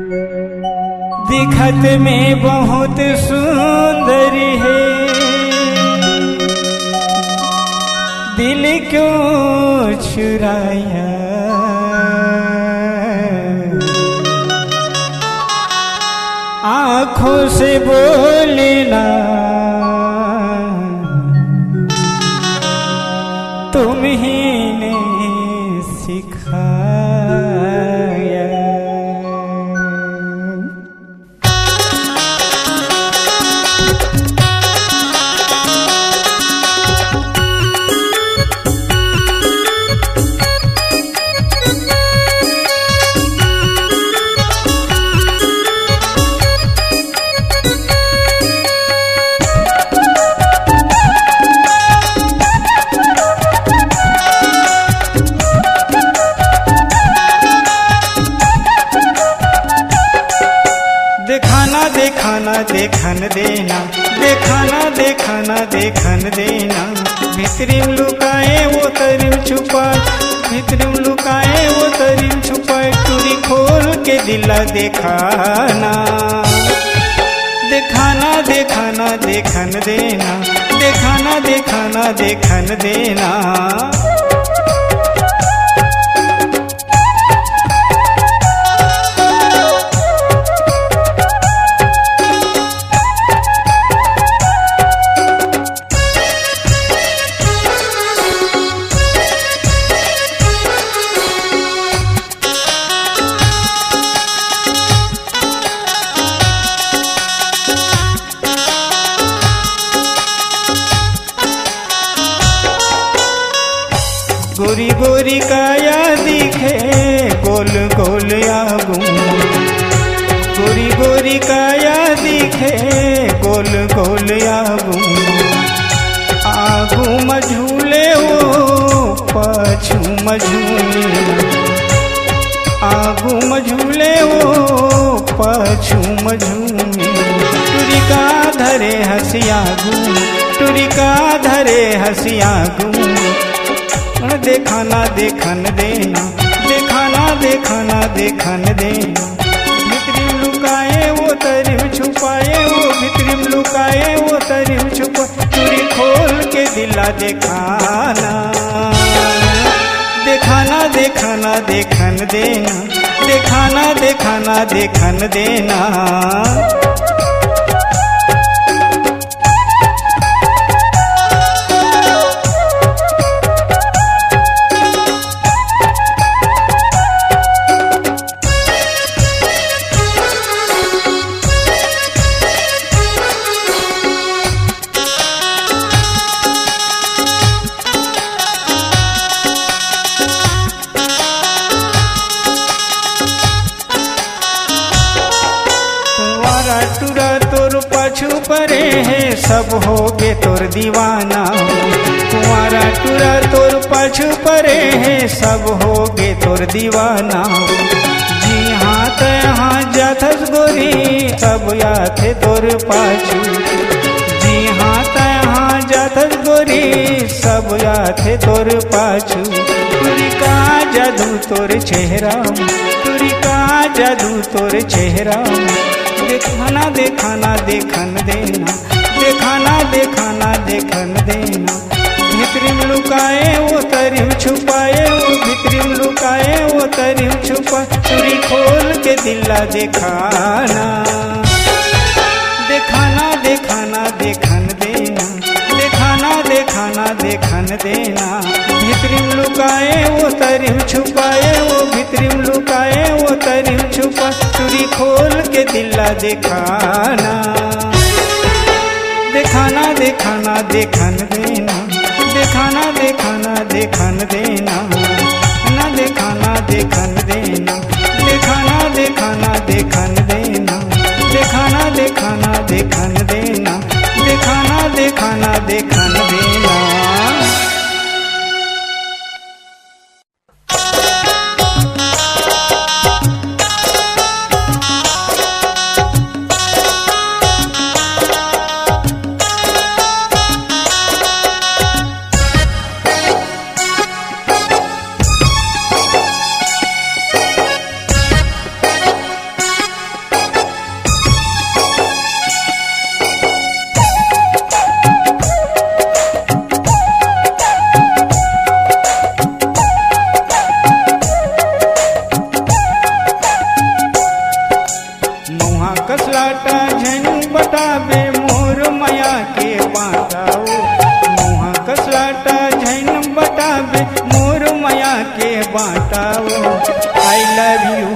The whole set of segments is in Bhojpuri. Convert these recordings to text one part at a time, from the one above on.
दिखत में बहुत सुंदर है, दिल क्यों चुराया। आँखों से बोलना तुम ही ने सिखाया। देखन देना, देखाना देखाना देखन देना। भितरिम लुकाए वो तरिम छुपाए, भितरिम लुकाए वो तरिम छुपाए। टूरी खोल के दिला देखाना, देखाना देखाना देखन देना, देखाना देखाना देखन देना। गोरी गोरी काया दिखे गोल गोल आगू, गोरी गोरी काया दिखे गोल गोल आगू। आगू मझूले वो पाछू मझूले, आगू मझूले वो पाछू मझूले। टुरिका धरे हसियागू, टुरिका धरे हसियागू। देखाना देखन देना, देखाना देखाना देखन देना। भितरिम लुकाए वो तरिम छुपाए, वो भितरिम लुकाए वो तरिम छुपाए। चूड़ी खोल के दिला देखाना, देखाना देखाना देखन देना, देखाना देखाना देखन देना। टूरा तोर पाछू परे है सब होगे तोर दीवाना। कुंवारा टूरा तोर पाछू परे है सब होगे तोर दीवाना। जी हाँ तहाँ जाथस गोरी सब याथे तोर पाछू, जी हाँ तहाँ जाथस गोरी सब याथे तोर पाछू। तुरी का जादू तोर चेहरा, तुरी का जादू तोर चेहरा। देखाना देखाना देखन देना, देखाना देखाना देखन देना। भितरिम लुकाए वो तरिम छुपाए, वो भितरिम लुकाए वो तरिम छुपाए। चूड़ी खोल के दिला देखाना, देखाना देखाना देखन देना, देखाना देखाना देखन देना। भितरिम लुकाए वो तरिम छुपाए, वो भितरिम लुकाए वो तरिम छुपाए। चूड़ी खोल के दिला देखाना, देखाना देखाना देखन देना, देखाना देखाना देखन देना। ना देखाना देखन देना, देखाना देखाना देखन देना, देखाना देखाना देखन देना, देखाना देखाना देखन देना। बटावे मोर माया के बाटाओ मुहा कसलाटा झैन बटावे मोर माया के बाटाओ आई लव यू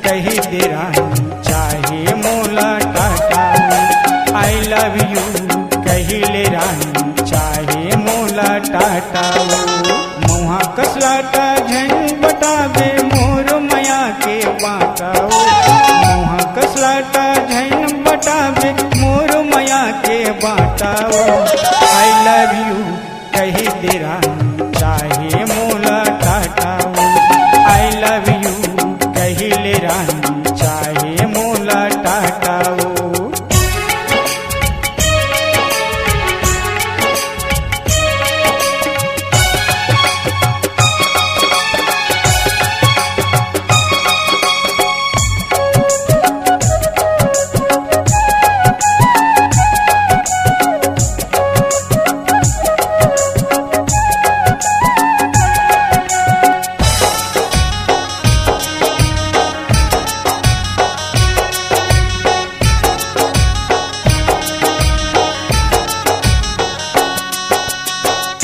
कही दे रानी चाहे मोला टाटाओ आई लव यू कही ले रानी चाहे मोला टाटाओ मुहा कसलाटा झैन बटावे मोर माया के बाटाओ मुहा कसलाटा झैन बटावे मोर माया के बाटाओ आई लव यू कही दे रानी चाहे मोला टाटाओ आई लव यू कही ले रानी चाहे मोला टाटाओ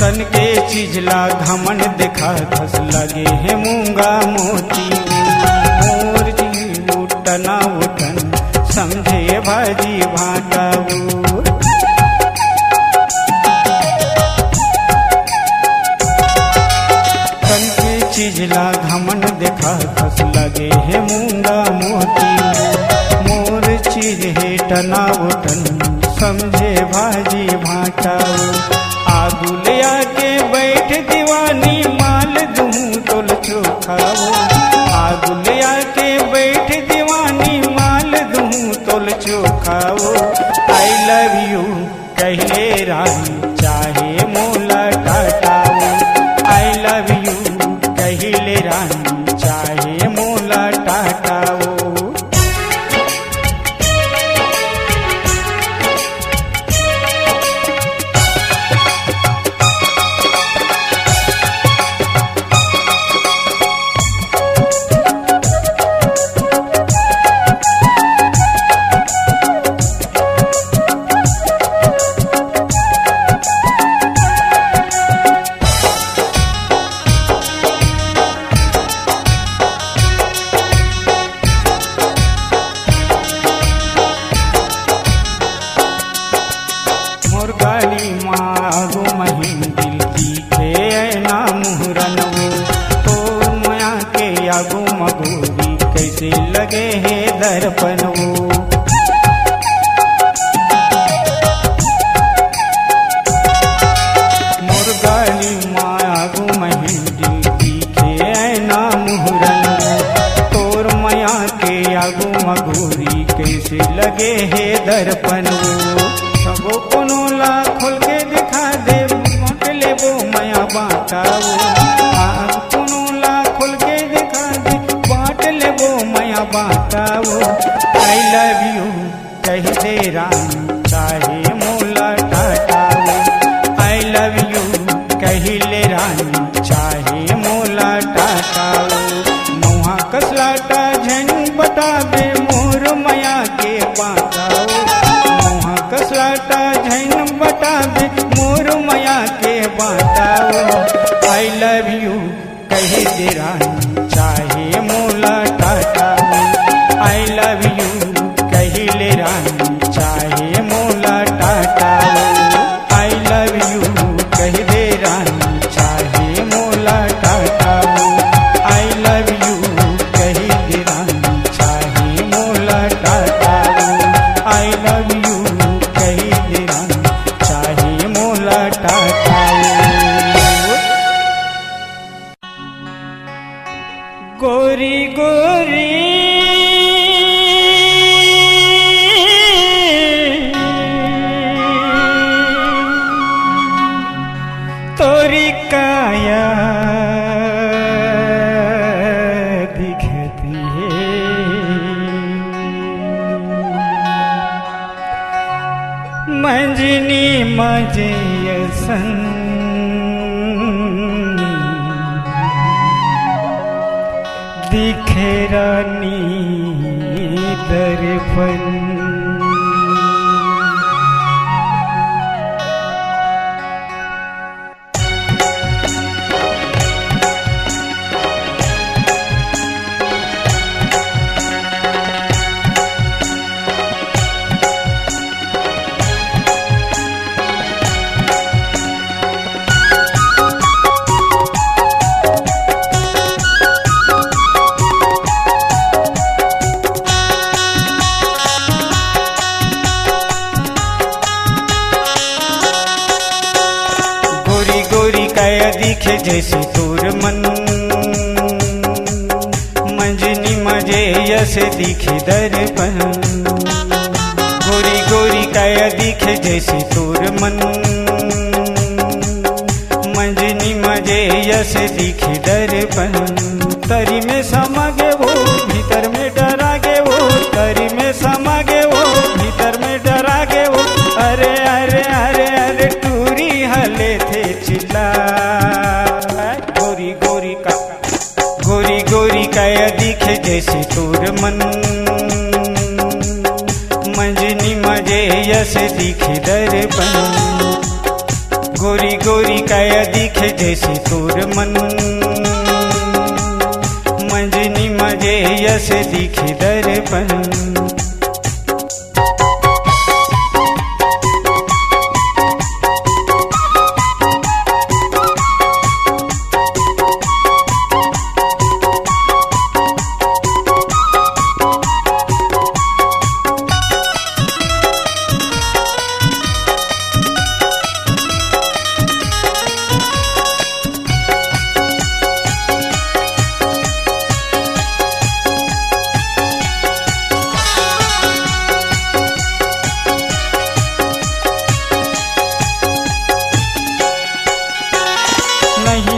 तन के चीजला घमन देखा धस लगे है मूंगा मोती मोर जी उठना उठन समझे भाजी भाटाऊ तन के चीजला घमन देखा धस लगे है मूंगा मोती मोर चीज है टना उठन समझे भाजी भाटाऊ आगू ले आके बैठ दीवानी माल दूं तोल चोखाओ आगू ले आके बैठ दीवानी माल दूं तोल चोखाओ आई लव यू कहिले रानी चाहे मोला टाटाओ आई लव यू कहिले रानी चाहे मोला टाटाओ मोर गाली मागो महीन दिल दिखे ना मुहरनवो तो माया के आगो मगोरी कैसे लगे है दर्पणवो मोर गाली मागो महीन दिल दिखे ना मुहरनवो तोर माया के आगो मगोरी कैसे लगे है दर्पणवो सबो कोनो ला खोल के दिखा दे बांट लेबो माया बाटाओ कोनो ला खोल के दिखा दे बांट लेबो माया बाटाओ आई लव यू कही दे रानी चाहे मोला टाटाओ आई लव यू कही ले रानी चाहे मोला टाटाओ मुहा कसलाटा झन बटावे मोर माया के बाटाओ कसलाटा झैन बटावे मोर माया के बाटाओ आई लव यू कही दे रानी चाहे मोला टाटाओ आई लव यू कही ले रानी चाहे मोला टाटाओ आई लव यू कही दे रानी चाहे मोला टाटाओ आई लव यू कही दे रानी चाहे मोला टाटाओ आई लव यू चाहे मोला टाटाओ गोरी गोरी तोरी काया दिखती है मंजनी मजयसन दिखे रानी दर्पण जैसे तोर मन मंजनी मजे यस दिखे दर्पण गोरी गोरी काया दिखे जैसे तोर मन मंजनी मजे यस दिखे दर्पण तरी में समागे वो भीतर में डरा गे वो तरी में समागे वो भीतर में डरा गे वो अरे अरे अरे अरे टूरी हले थे चिल्ला गोरी गोरी काया दिखे जैसे तोर मन मंजनी मजे यस दिखे दर्पण गोरी गोरी काया दिखे जैसे तोर मन मंजनी मजे यस दिखे दर्पण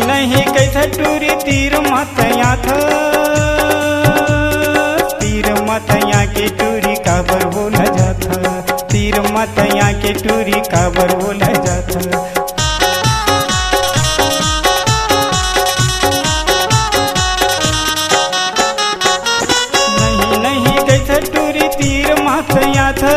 नहीं कैसा टूरी तीर मतया था तीर मतया के टूरी काबर बोला जाता तीर मतया के टूरी काबर बोला जाता नहीं कैसा टूरी तीर मतया था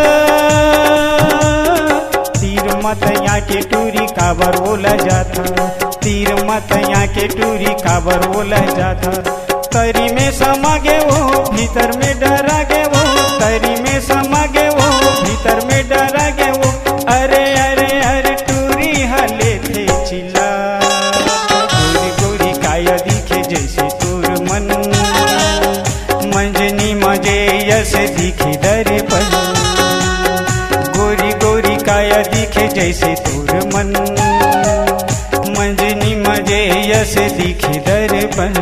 तीर मतया के टूरी काबर बोला जाता तीर मतया के टूरी काबर बोला जाता तरी में समा गे वो भीतर में डरा गे वो तरी में समा गे वो भीतर में डरा गे वो अरे अरे अरे टूरी हले थे चिल्ला गोरी गोरी काया दिखे जैसे तोर मन मंजनी मजे यस दिखे दर्पण गोरी गोरी काया दिखे जैसे तोर मन मंजनी मजे यस दिखे दर्पण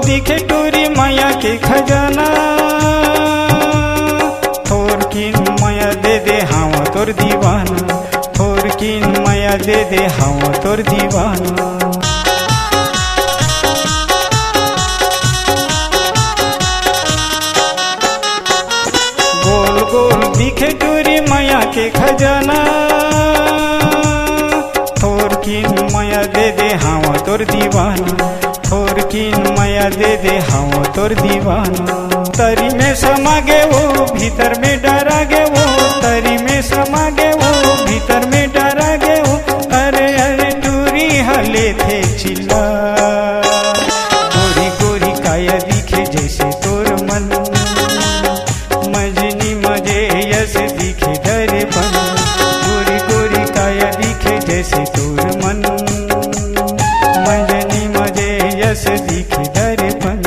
दिखे टूरी माया के खजाना थोर किन माया दे हाँ तोर दीवाना थोर किन माया दे हाँ तोर दीवाना गोल गोल दिखे टूरी माया के खजाना थोर किन माया दे हाँ तोर दीवाना थोर किन माया दे हाँ तोर दीवाना तरी में समा गे वो भीतर में डरा गे वो तरी में समा गे वो भीतर में डरा गे वो अरे अरे टूरी हले थे चिल्ला गोरी गोरी काया दिखे जैसे तोर मन मंजनी मजे यस दिखे दर्पण गोरी गोरी काया दिखे जैसे तोर मन मंजनी मजे यस दिखे दर्पण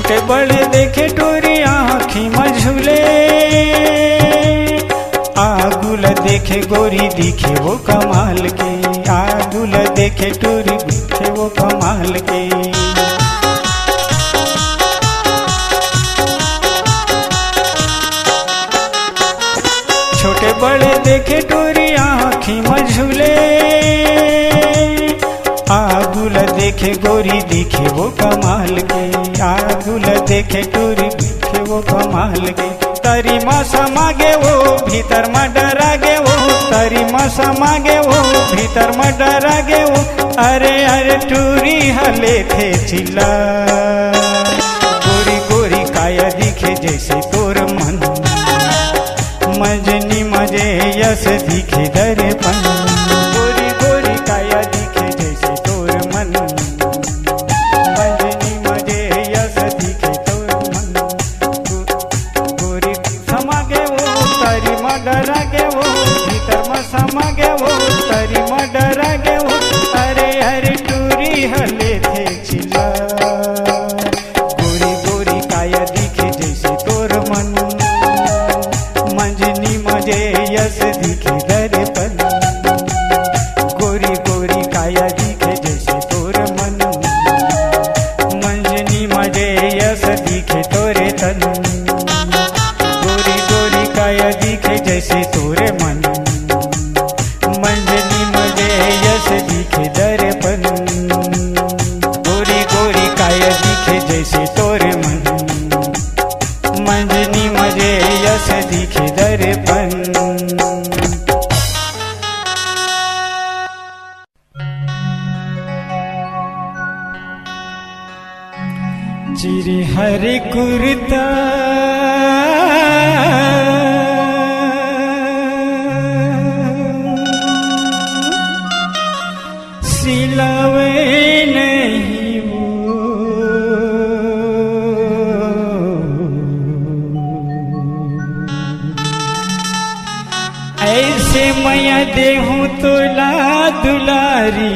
के बड़े देखे टोरी आँखी मझुले आगुल देखे गोरी दिखे वो कमाल के आगुल देखे टूरी गुथे वो कमाल के। छोटे बड़े देखे टूरी आँखी मझूले, आगुल देखे गोरी दिखे वो कमाल के। आगुल देखे टूरी दिखे वो कमाल के। तारी मासा मागे वो भीतर में डरा गे वो, तारी मासा मागे वो भीतर में डरा गे वो। अरे अरे टूरी हले थे चिल्ला, गोरी गोरी काया दिखे जैसे तोर मन, मजनी मजे यस दिखे दर्पण। गोरी गोरी काया दिखे जैसे तोर मन, मजनी मजे यस दिखे तोर मन। गोरी समा गे वो तारी में डरा गे वो, भीतर में समा गे वो तारी में डरा गे वो। अरे अरे टूरी हले थे चिल्ला, गोरी गोरी काया दिखे जैसे तोर मन, मंजनी मजे यस दिखे दर्पण। गोरी गोरी काया दिखे जैसे तोर मन, मंजनी मजे यस दिखे तोरे तन। गोरी गोरी काया दिखे जैसे तोरे मन, मंजनी मजे यस दिखे दर्पण। गोरी गोरी काया दिखे जैसे तोरे मन, मंजनी मजे यस दिखे दर्पण। चिरी हरे कुर्ता सिलावे नहीं वो, ऐसे मैया देहूं तोला दुलारी।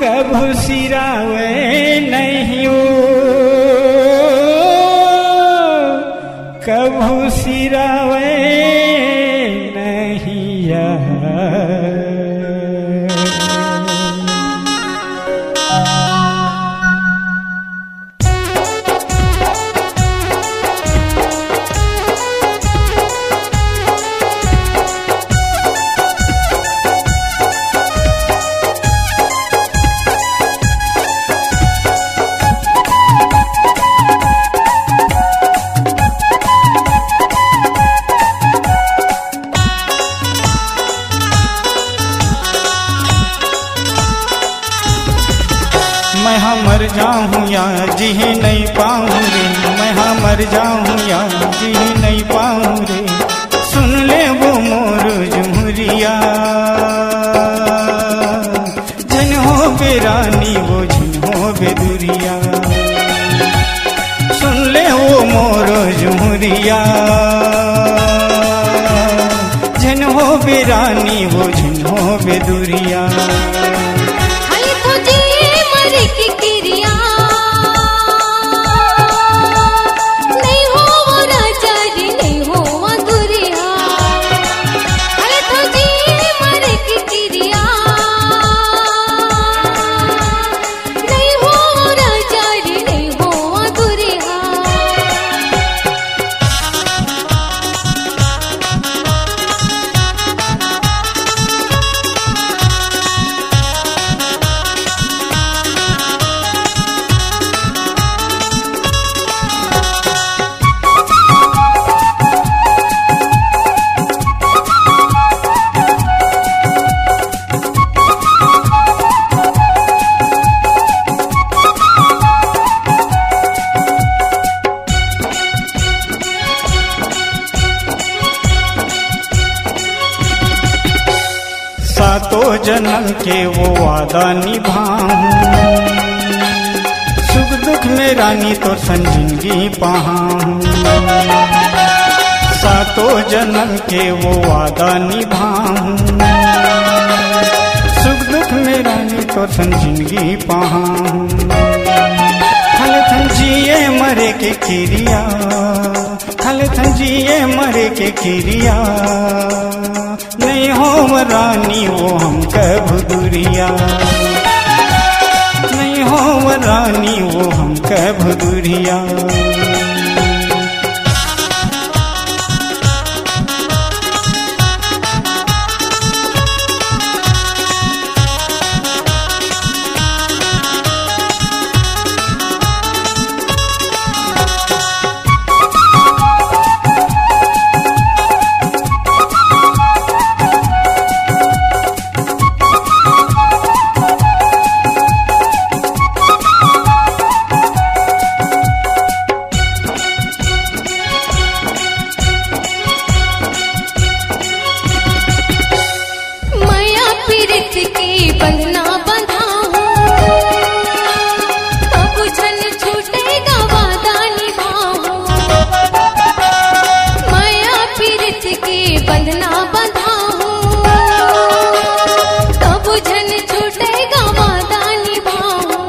कभू सिरावे नहीं वो, कभू सिरावे नहीं यार। मैं मर जाऊं या जी नहीं पाऊं रे, मैं मर जाऊं या जी नहीं पाऊं रे। सुन ले वो मोर झुमरिया, जन हो बेरानी वो झन हो बेदुरिया। सुन ले वो मोर झुमरिया, जन हो बेरानी वो झन हो बेदुरिया। की क्रिया नहीं हो वो राजारी, नहीं हो मधुरिया। अरे तुझे मर की क्रिया नहीं हो वो राजारी, नहीं हो मधुरिया। सातों जन्म के वो वादा निभाऊं, सुख दुख में रानी तो संजिंदगी पाऊं। सातों जन्म के वो वादा निभाऊं, सुख दुख में रानी तो संजिंदगी पाऊं। हल थन जिए मरे के क्रिया, हल थन जिए मरे के क्रिया, नहीं हो रानी वो हम कब दूरिया, नहीं हो रानी वो हम कब दूरिया। बंधना बंधा हूँ, अब झन छूटेगा वादा निभाऊं। माया पीरित के बंधना बंधा हूँ, अब झन छूटेगा वादा निभाऊं।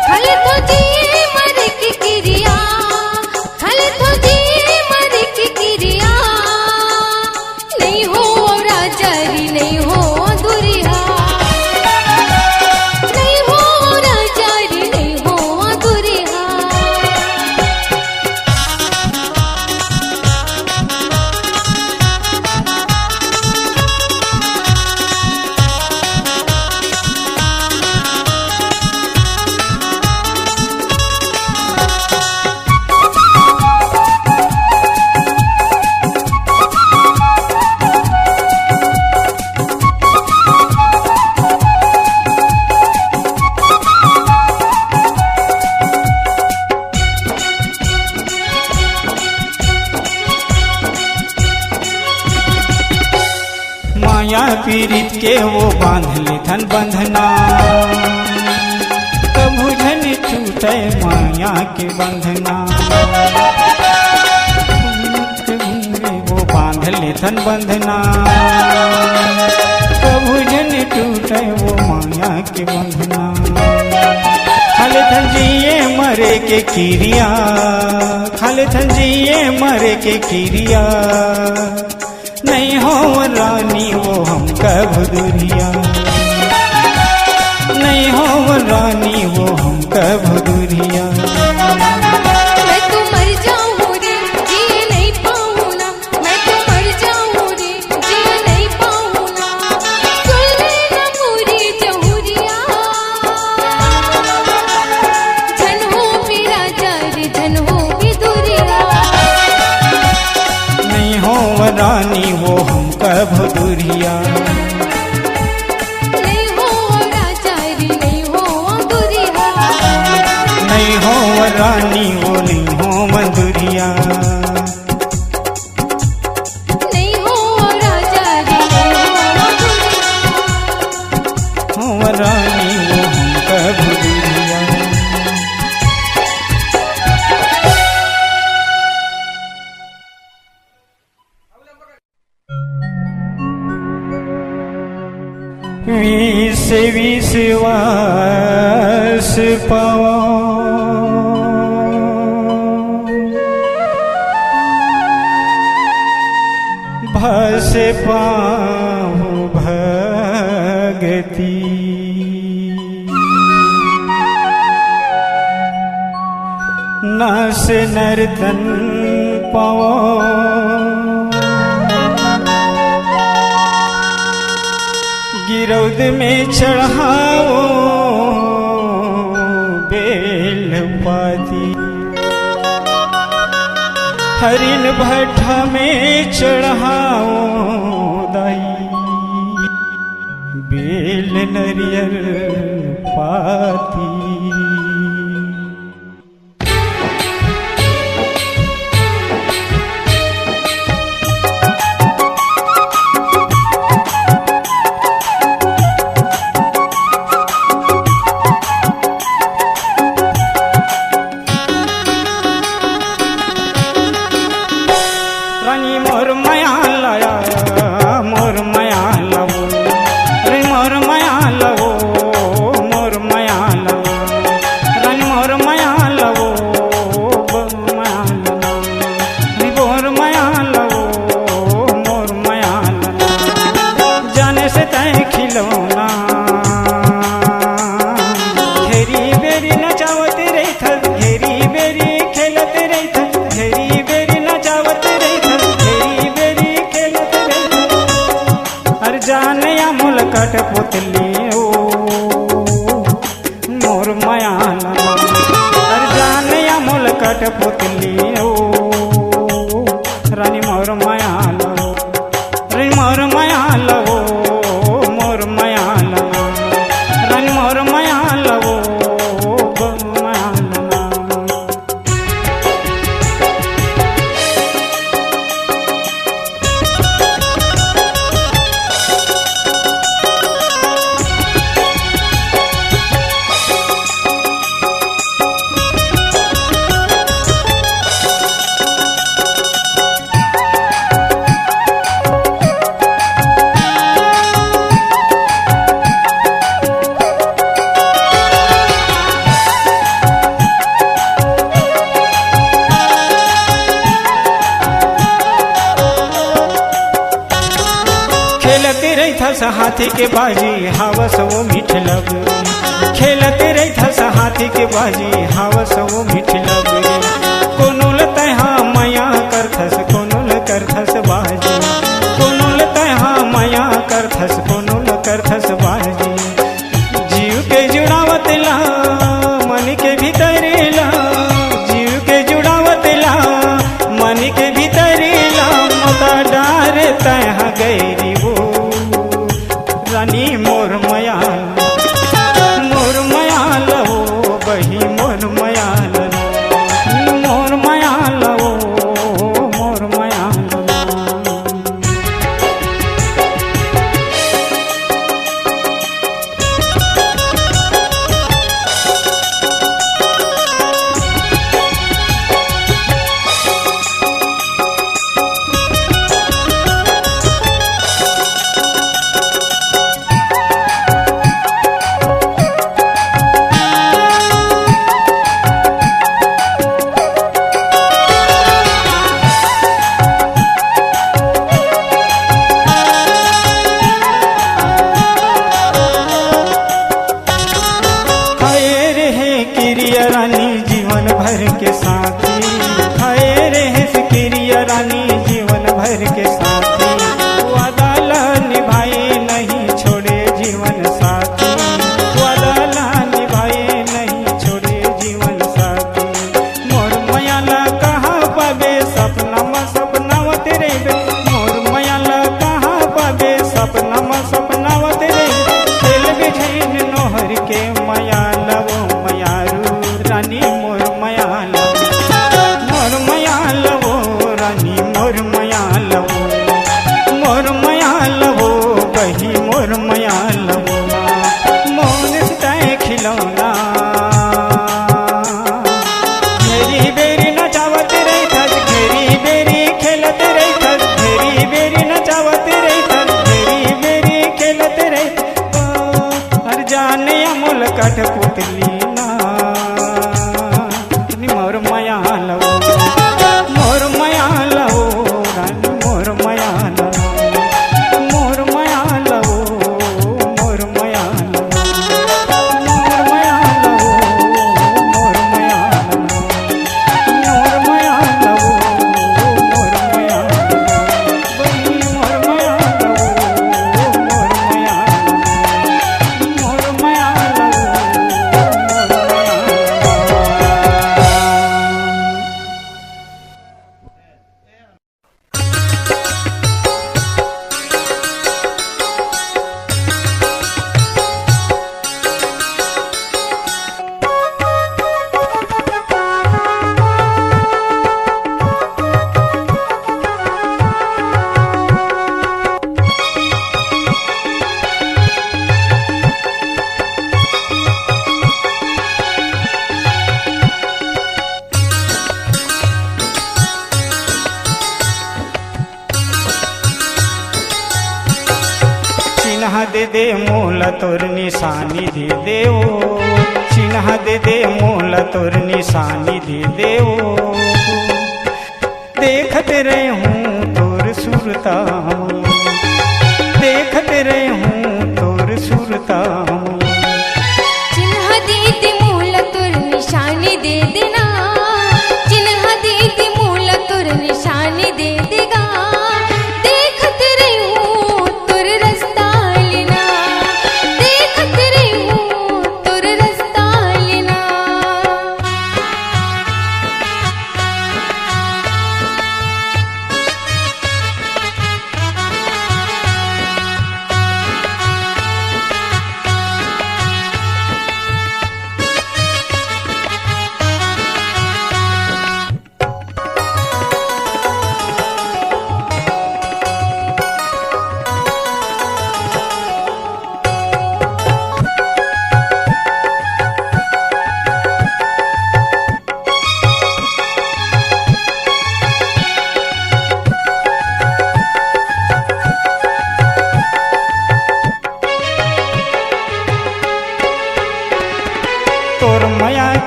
खल तो जिए मर की क्रिया, खल तो जिए मर की क्रिया, नहीं हो राजारी नहीं हो दुरिया, माया पीरित के वो बांध ले धन बंधना, कभू झन छूटे माया के बंधना। वो बांध ले धन बंधना, कभू झन टूटे वो माया के बंधना। खाले थन जिए मरे के क्रिया, खाले थन जिए मरे के क्रिया, नहीं हो रानी वो हम कब दूरिया, नहीं हो रानी वो हम कब दूरिया। मैं तो मर जाऊं रे जिए नहीं पाऊं ना, मैं तो मर जाऊं रे जिए नहीं पाऊं ना, सुन लेना पूरी जहुरिया, झन हो मेरा जारी झन हो भी दूरिया, नहीं हो रानी वो हम कब दूरिया, नहीं हो राजारी नहीं हो दूरिया, नहीं हो रानी वो नहीं हो मंदुरिया, नहीं हो राजारी नहीं हो दूरिया, हो रानी वो हम कब दूरिया। विष विश्वास पाओ, भस पाओ भगति, नस नर्तन पाओ, गिरौद में चढ़ाओ बेल पाती, हरिण भट्ठा में चढ़ाओ दाई बेल नरियर पाती। रानी मोर माया लाया, मोर माया लाओ, रे मोर माया लाओ, मोर माया लाओ, रहथस हाथी के बाजी हावस वो मीठ लबरी, खेलते रहथस हाथी के बाजी हावस वो मीठ लबरी, कोनो लतहा माया करथस कोनो ल करथस बाजी, कोनो लतहा माया करथस कोनो ल करथस बाजी, जीव के जुड़ावत ला मन के भीतर ला, जीव के जुड़ावत ला मन के भीतर ला, मता डार तह गैरी वो रानी मोर मयाल, मोर मयाल वो बही मोर मयाल, मोर मयाल वो मोर मयाल। रानी जीवन भर के साथी, खाए रहे सिकिरिया रानी जीवन भर के साथी, वादा ला निभाए नहीं छोड़े जीवन साथी, वादा ला निभाए नहीं छोड़े जीवन साथी, मोर मयाला कहाँ पाबे सपना में सपना व तेरे बे, मोर मयाला कहाँ पाबे सपना में सपना व तेरे, खेल बिठैन नोहर के मयाला वो मयारू रानी मोर मयाल, मोर मयाल वो रानी मोर मयाल वो, मोर मयाल वो बही मोर मयाल वो, मोन सिताए खिलौना घेरी बेरी नचावत रहथस, घेरी बेरी खेलत रहथस, घेरी बेरी नचावत रहथस, घेरी बेरी खेलत रहथस, हर जाने अमूल कठपुतली मोर मयाल वो, मोर मयाल वो रानी मोर मयाल, मोर मयाल वो मोर मयाल, मोर मयाल वो मोर मयाल, मोर मयाल वो मोर मयाल, बही मोर मयाल वो मोर मयाल, मोर मयाल वो मोर मयाल। चिन्ह दे दे मूल तोर निशानी दे देवो, चिन्ह दे दे मूल तोर निशानी दे देवो, देखते रहे हूँ तोर सुरता, देखते रहे हूँ तोर सुरता, चिन्ह दे दे मूल तोर निशानी दे देना, चिन्ह दे दे मूल तोर निशानी दे देगा, देखते रही हूँ तोर रास्ता लेना, देखते रही हूँ तोर रास्ता लेना।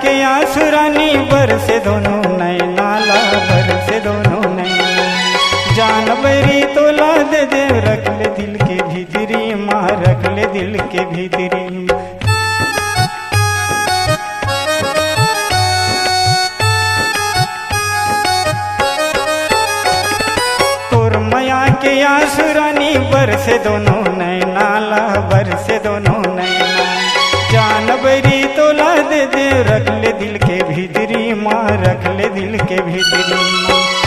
के आंसू रानी बरसे दोनों नैना ला बरसे दोनों नैना, जानवरी तोला दे दे रख ले दिल के भीतरी माँ रख ले दिल के भीतरी। तोर माया के आसुरानी बरसे दोनों नैनाला बरसे दोनों नैना। जानवरी तोला दे दे रख ले दिल के भीतरी माँ रख ले दिल के भीतरी।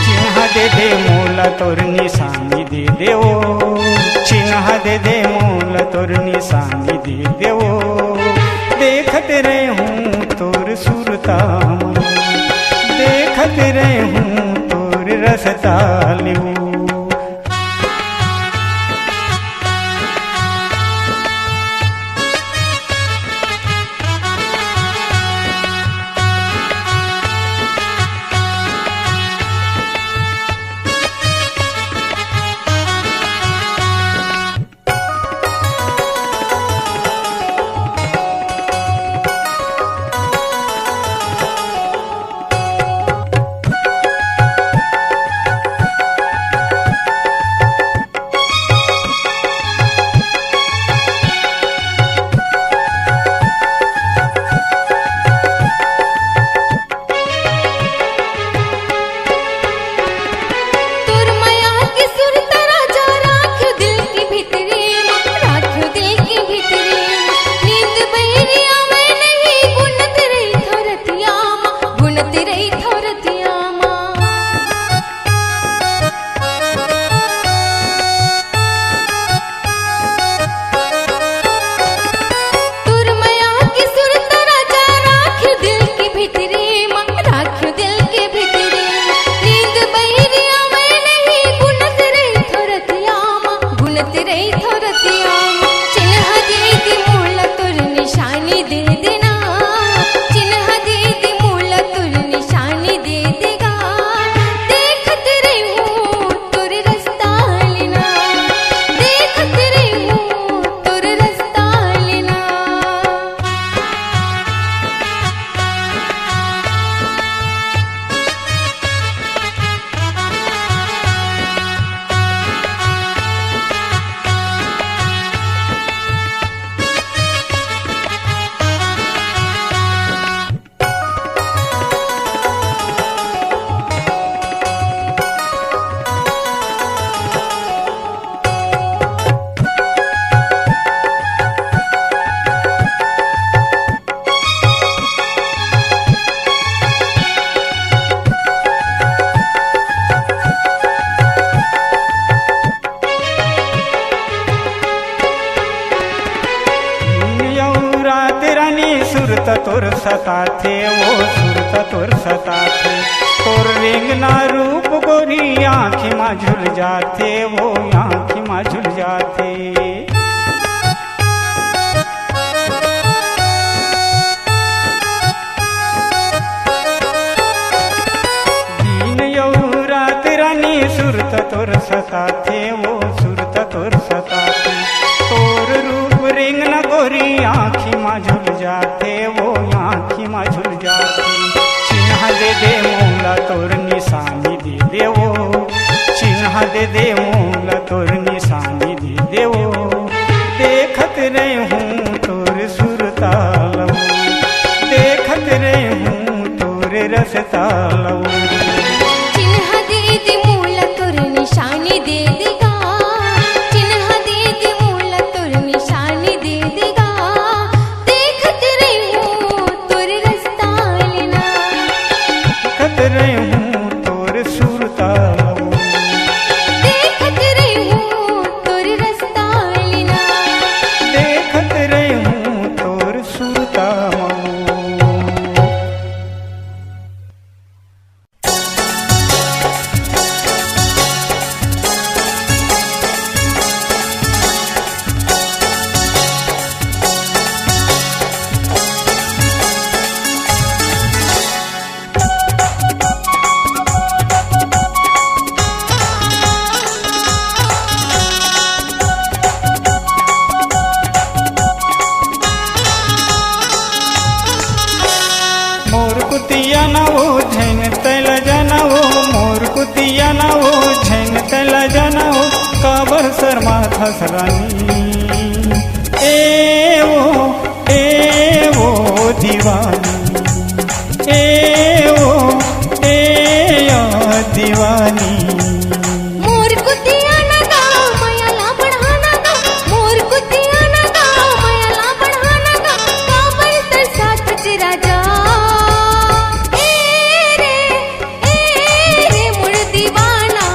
चिन्ह दे दे मूला तोर निशानी दे दे ओ चिन्ह दे दे मूला तोर निशानी दे दे ओ। देखते रहे हूँ तोर सुरता देखते रहे हूँ तोर रसता लियो। सुरत तोर सता थे वो सुरत तोर सता थे। तोर रेंगना रूप गोरी आँखी माँ झुल जाते वो आँखी माँ झुल जाते। दिन यौ रात रानी सुरत तोर सता थे वो सुरत तोर सता थे। तोर रूप रेंगना गोरी आँखी माँ झुल जाते वो आँखी माँ झुल जाते। चिन्ह दे दे मूला तोर निशानी दे दे वो चिन्ह दे दे मूला तोर निशानी दे दे वो। देखत रहे हूँ तोर सुरताल देखत रहे हूँ तोर रसताल। चिन्ह दे दे मूला तोर निशानी दे देगा चिन्ह दे दे मूला तोर निशानी दे देगा। देखत रही हूँ तोर रास्ता लेना देखत रहे हूँ तोर सुरताल देखत रही हूँ तोर रास्ता लेना देखत रहे हूँ तोर सुरताल। कुतिया नावो झैन तैल जनावो मोर कुतिया नावो झैन तैल जनावो काबर शर्मा थसरानी ए वो दीवानी या दीवानी मोर कुतिया ना गाओ मायाला बढ़ाना गा मोर कुतिया ना गाओ मायाला बढ़ाना गा काबर तर साथ तेरा जा ए रे मोर दीवाना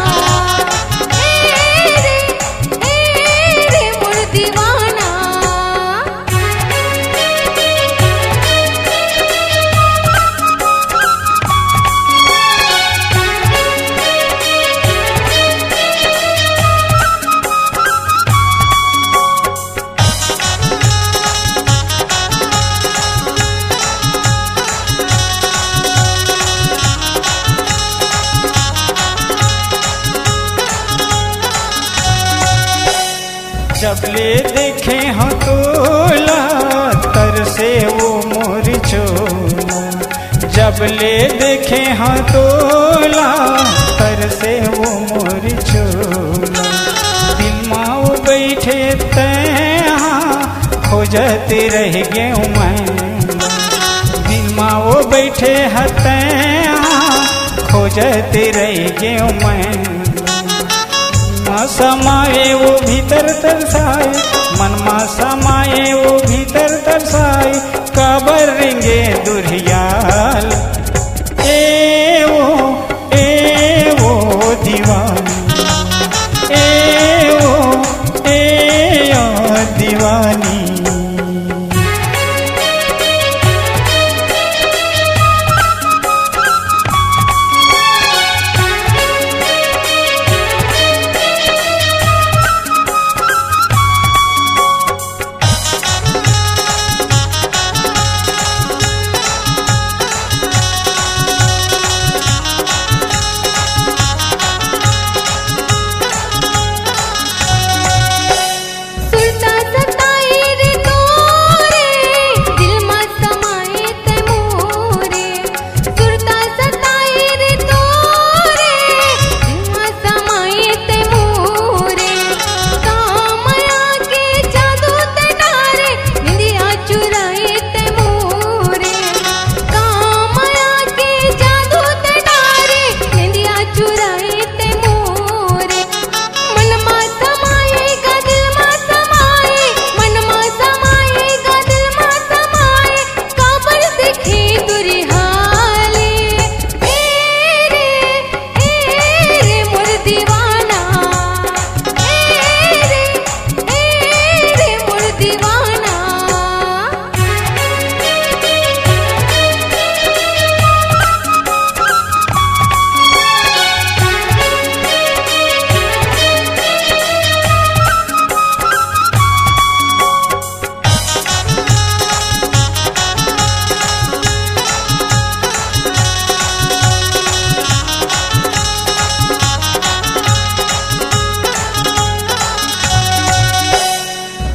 ए रे मोर दीवाना जब ले देखे हाँ तोला तरसे वो मोर चोला जब ले देखे हाँ तोला तरसे वो मोर चोला दिल माओ बैठे तैहाँ खोजते रह गए मैं दिल माओ बैठे हतैहाँ खोजते रह गए मैं समाए वो भीतर तरसाए मन मा समाए वो भीतर तरसाए काबर रेंगे दुरियाल ए वो दीवानी या दीवानी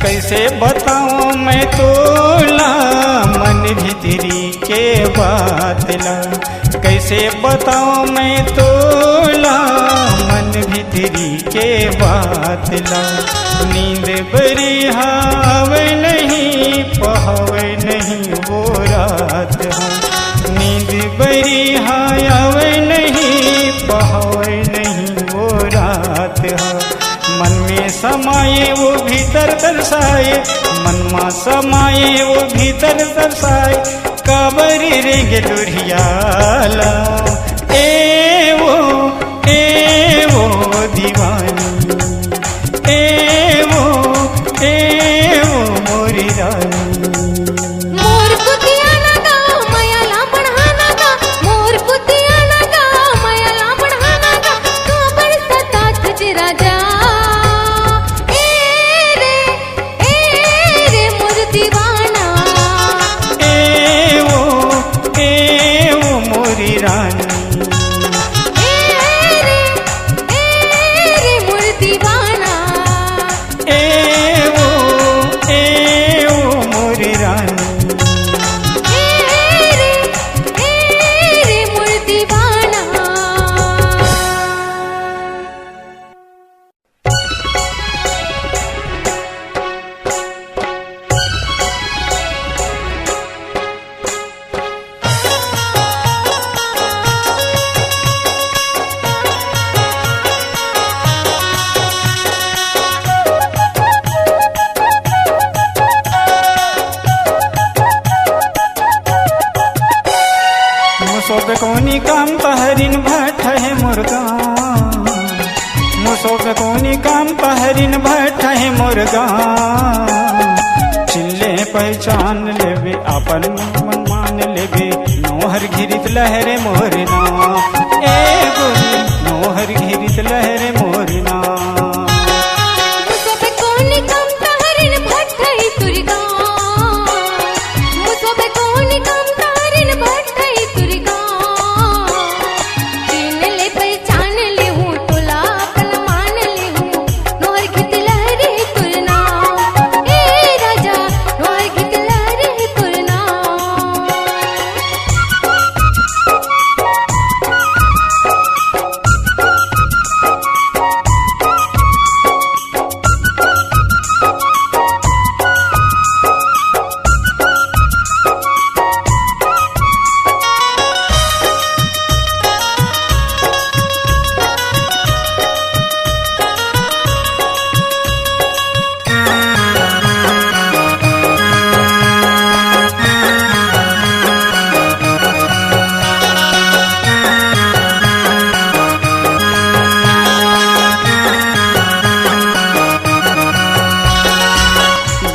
कैसे बताऊं मैं तोला मन भीतरी के बात ला कैसे बताऊं मैं तोला मन भीतरी के बात ला नींद बरी हावे नहीं पहावे नहीं वो रात हाँ नींद बरी हावे नहीं पहावे नहीं वो रात हाँ मन में समाये वो भीतर तरसाए मन मा समाये वो भीतर तरसाए काबरी रेंगे दुरियाला ए वो दीवानी ए वो मोरी रानी मोर कुतिया ना गाओ मायाला बढ़ाना गा मोर कुतिया ना गाओ मायाला बढ़ाना गा काबर सतात जरा जा दीवाना ए वो मोरी रानी पे कोनी काम तहरिन भट्ट है मुर्गा, मुसो पे कोनी काम तहरिन भट्ट है मुर्गा। चिल्ले पहचान लेबे अपन मन मान लेबे, नोहर घिरित लहरे मोरना, ए गोरी नोहर घिरित लहरे मोरना।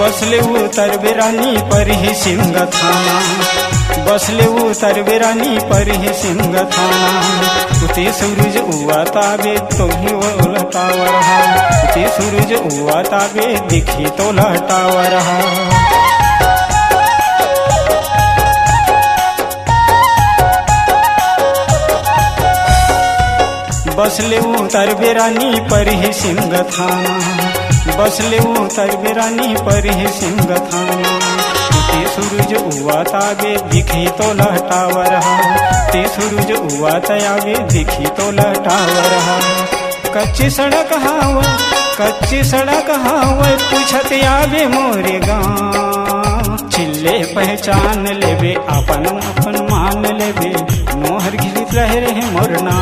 बसले उतर बेरानी पर ही सिंह थाना, बसले उतर बेरानी पर ही सिंह थाना। उते सूरज उआ ताबे तो ही वो लटावा रहा, उते सूरज उआ ताबे दिखी तो लटावा रहा। बसले उतर बेरानी पर ही सिंह थाना, बसले उतर बेरानी पर ही सिंह थाना। ते सूरज उआ ताबे दिखी तो लटावा रहा, ते सूरज उआ तयाबे दिखी तो लटावा रहा। कच्ची सड़क हाव, कच्ची सड़क हाव पूछत आवे मोरे गाँव। चिल्ले पहचान लेबे अपन अपन मान लेबे, नोहर घिरित लहरे है मोरना,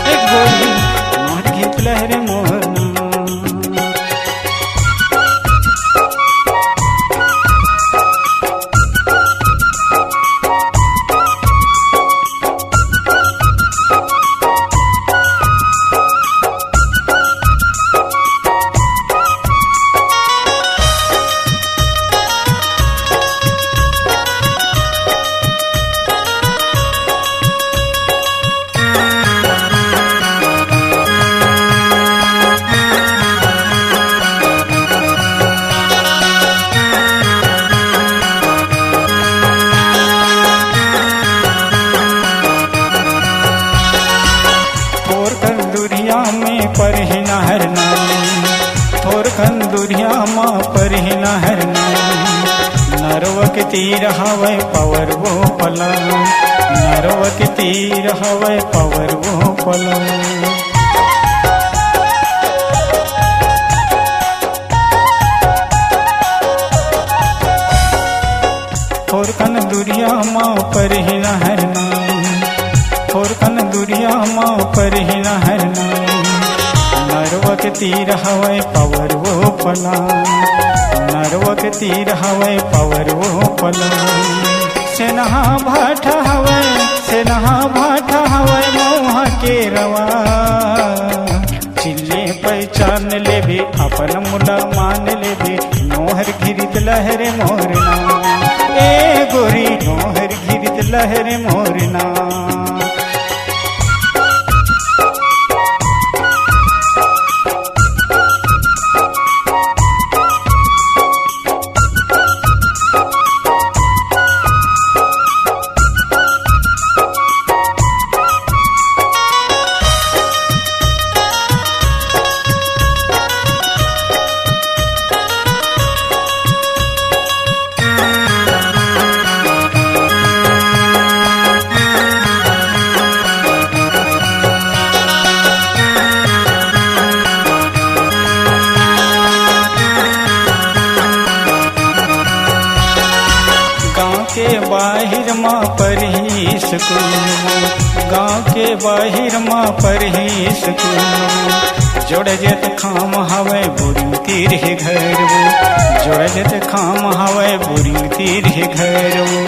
एक गोरी नोहर घिरित लहरे मोरना। पर ही नहर नाली, थोर कंदुरिया माँ पर ही नहर नाली। नरव के तीर हवै पवर वो पला, नरव के तीर हवै पवर वो पला। थोर कंदुरिया माँ पर ही नहर नाली, थोर कंदुरिया माँ पर ही नहर नाली। नरवक तीर हवै पवर वो पला, नरवक तीर हवै पवर वो पला। सेनहा भाट हवै, सेनहा भाट हवै मोहा के रवा। चिल्ले पहचान लेबे अपन मुला मान लेबे, नोहर घिरित लहरे मोरना, ए गोरी नोहर घिरित लहरे मोरना। बाहिर माँ पर ही स्कूल, गाँव के बाहिर माँ पर ही स्कूल। जोड़ जत खाम हवै बोरिंग तीर है घर वो, जोड़ जत खाम हवै बोरिंग तीर है घर वो।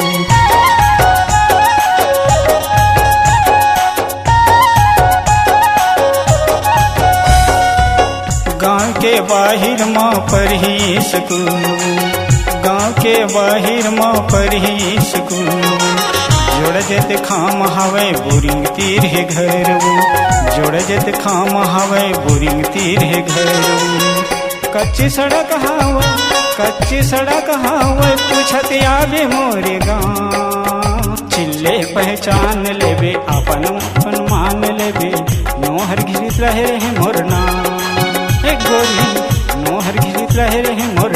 के बाहिर माँ पर ही स्कूल, गाँव के बाहिर माँ पर ही स्कूल। जोड़ जत खाम हवे बोरिंग तीर है घर, जोड़ जत खाम हवे बोरिंग तीर है घर। कच्ची सड़क हावे, कच्ची सड़क हावे, पूछत आवे मोरे गाँव। चिल्ले पहचान लेबे अपन अपन मान लेबे, नोहर घिरित रहे है मोर नाम। एक गोरी नोहर घिरित रहे मोर